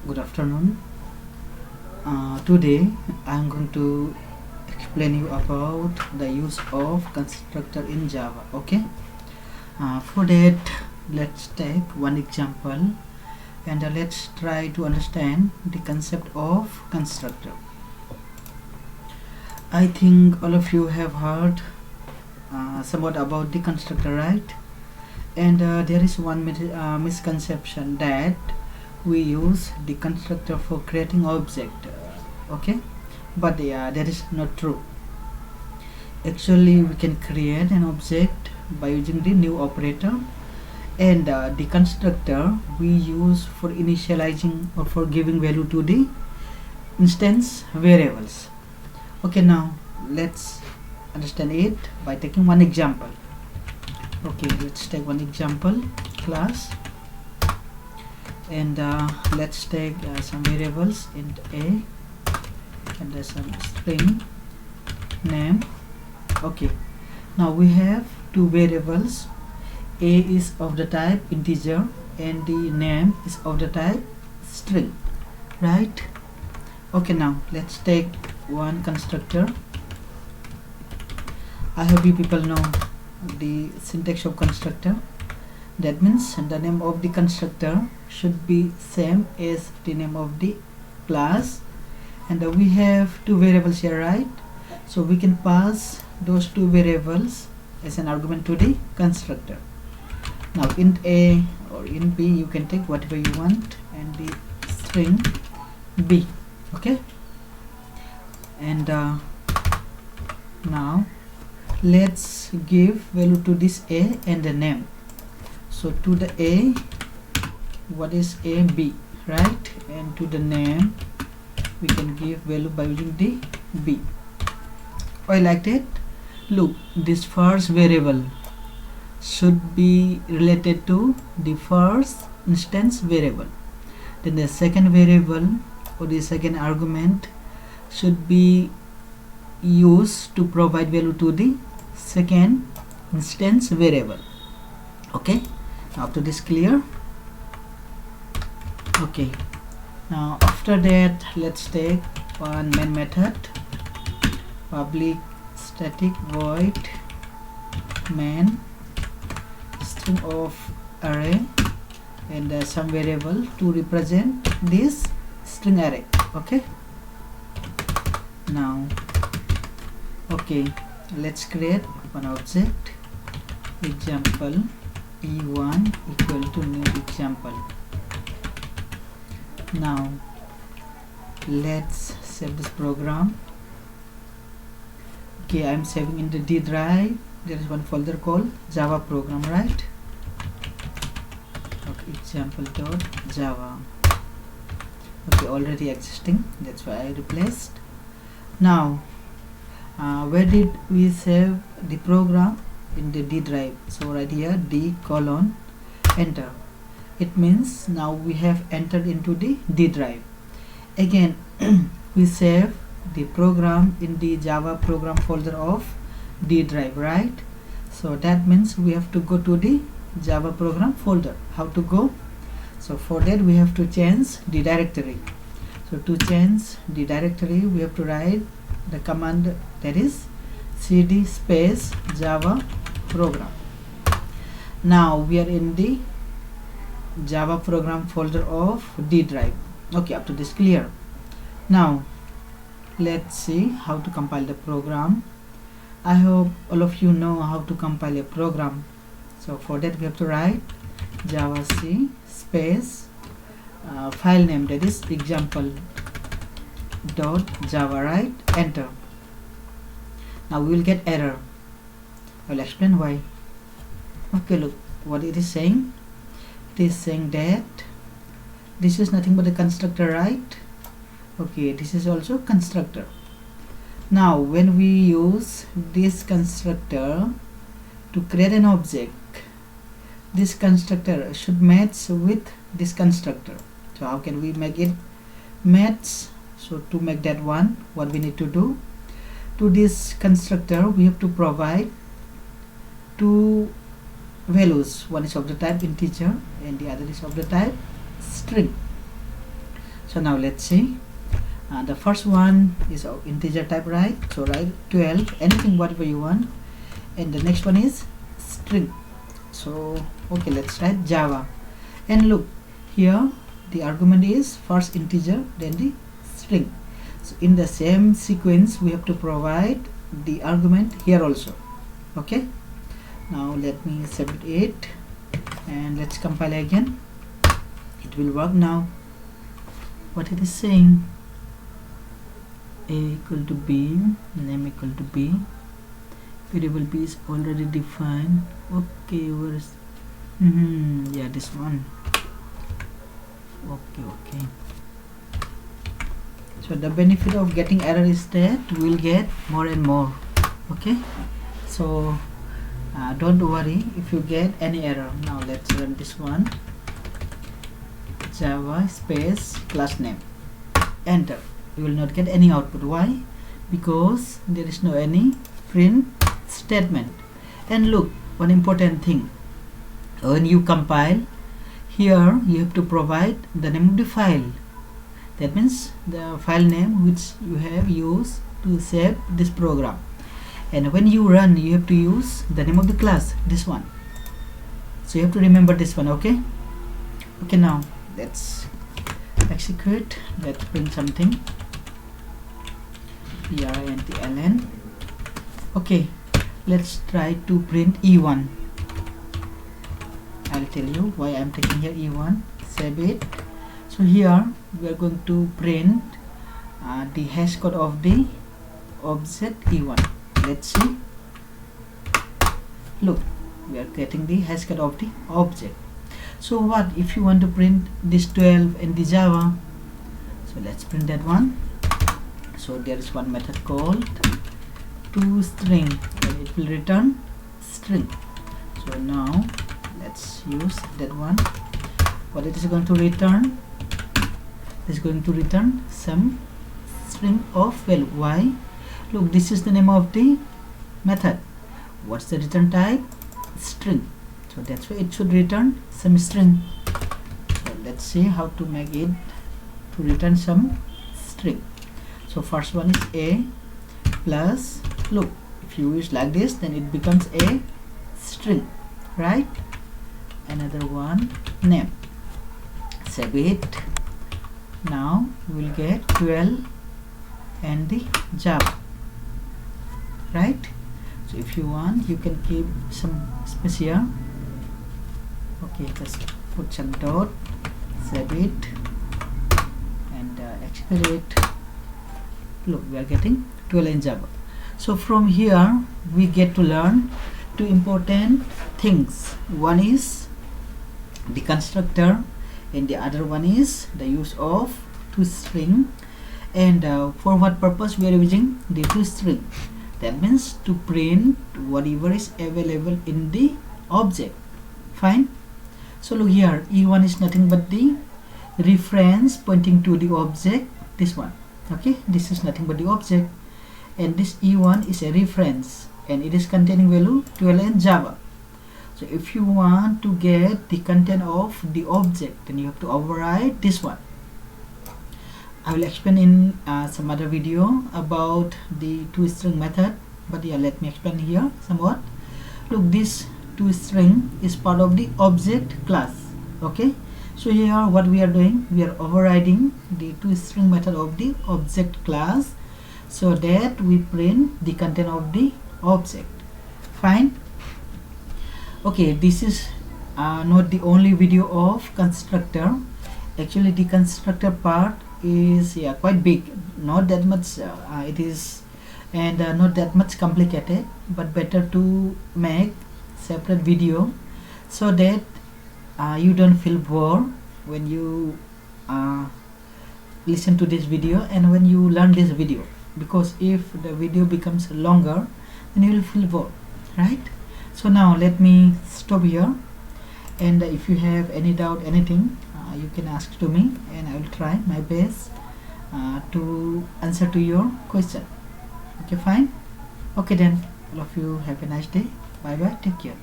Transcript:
Good afternoon. Today I'm going to explain you about the use of constructor in Java. Okay. For that, let's take one example and let's try to understand the concept of constructor. I think all of you have heard somewhat about the constructor, right? And there is one misconception that we use the constructor for creating object. Okay, but that is not true. Actually, we can create an object by using the new operator, and the constructor we use for initializing or for giving value to the instance variables. Okay, now let's understand it by taking one example. Okay, let's take one example class, and let's take some variables int a and some string name. Okay, now we have two variables. A is of the type integer and the name is of the type string, right? Okay, now let's take one constructor. I hope you people know the syntax of constructor. That means the name of the constructor should be same as the name of the class, and we have two variables here, right? So we can pass those two variables as an argument to the constructor. Now int a or int b, you can take whatever you want, and the string b. Okay, and now let's give value to this a and the name. So to the a, what is a, b, right? And to the name we can give value by using the b. I like it. Look, this first variable should be related to the first instance variable, then the second variable or the second argument should be used to provide value to the second instance variable. Okay, after this clear? Okay, now after that let's take one main method, public static void main string of array, and some variable to represent this string array. Okay, now okay, let's create one object, example e1 equal to new example. Now let's save this program. Okay, I'm saving in the D drive. There is one folder called Java program, right? Okay, example.java. Okay, already existing, that's why I replaced. Now where did we save the program? In the D drive. So right here, D colon enter. It means now we have entered into the D drive. Again we save the program in the Java program folder of D drive, right? So that means we have to go to the Java program folder. How to go? So for that we have to change the directory. So to change the directory we have to write the command, that is cd space Java program. Now we are in the Java program folder of D drive. Okay, up to this clear? Now let's see how to compile the program. I hope all of you know how to compile a program. So for that we have to write java c space file name, that is example dot java, right? Enter. Now we will get error. I'll explain why. Okay, look what it is saying. It is saying that this is nothing but a constructor, right? Okay, this is also constructor. Now when we use this constructor to create an object, this constructor should match with this constructor. So how can we make it match? So to make that one, what we need to do, to this constructor we have to provide two values. One is of the type integer and the other is of the type string. So now let's see. The first one is integer type, right? So write 12, anything whatever you want, and the next one is string. So okay, let's write Java, and look here, the argument is first integer then the string. So in the same sequence we have to provide the argument here also. Okay, now let me save it and let's compile again. It will work now. What it is saying, a equal to b, name equal to b, variable b is already defined. Okay, where is yeah, this one. Okay, so the benefit of getting error is that we'll get more and more. Okay, so don't worry if you get any error. Now let's run this one, Java space class name, enter. You will not get any output. Why? Because there is no any print statement. And look, one important thing, when you compile, here you have to provide the name of the file. That means the file name which you have used to save this program. And when you run, you have to use the name of the class, this one. So you have to remember this one. Okay, now let's execute. Let's print something, print. Okay, let's try to print E1. I'll tell you why I'm taking here E1. Save it. So here we are going to print the hash code of the object E1. Let's see. Look, we are getting the hash code of the object. So what if you want to print this 12 in the Java? So let's print that one. So there is one method called toString, and it will return string. So now let's use that one. What it is going to return? It is going to return some string of value. Why? Look, this is the name of the method. What's the return type? String. So that's why it should return some string. So let's see how to make it to return some string. So first one is a plus, look, if you use like this, then it becomes a string, right? Another one, name. Save it. Now we will get 12 and the Java, right? So if you want, you can keep some space here. Okay, just put some dot, save it, and execute it. Look, we are getting 12 in Java. So from here we get to learn two important things. One is the constructor, and the other one is the use of toString. And for what purpose we are using the toString? That means to print whatever is available in the object. Fine. So look here, E1 is nothing but the reference pointing to the object, this one. Okay, this is nothing but the object, and this E1 is a reference, and it is containing value 12 and Java. So if you want to get the content of the object, then you have to override this one. I will explain in some other video about the toString method, but yeah, let me explain here somewhat. Look, this toString is part of the object class. Okay, so here what we are doing, we are overriding the toString method of the object class so that we print the content of the object. Fine. Okay, this is not the only video of constructor. Actually the constructor part is quite big, not that much it is, and not that much complicated, but better to make separate video so that you don't feel bored when you listen to this video and when you learn this video, because if the video becomes longer then you will feel bored, right? So now let me stop here, and if you have any doubt, anything, you can ask to me and I will try my best to answer to your question. Okay, fine. Okay then, all of you have a nice day. Bye bye, take care.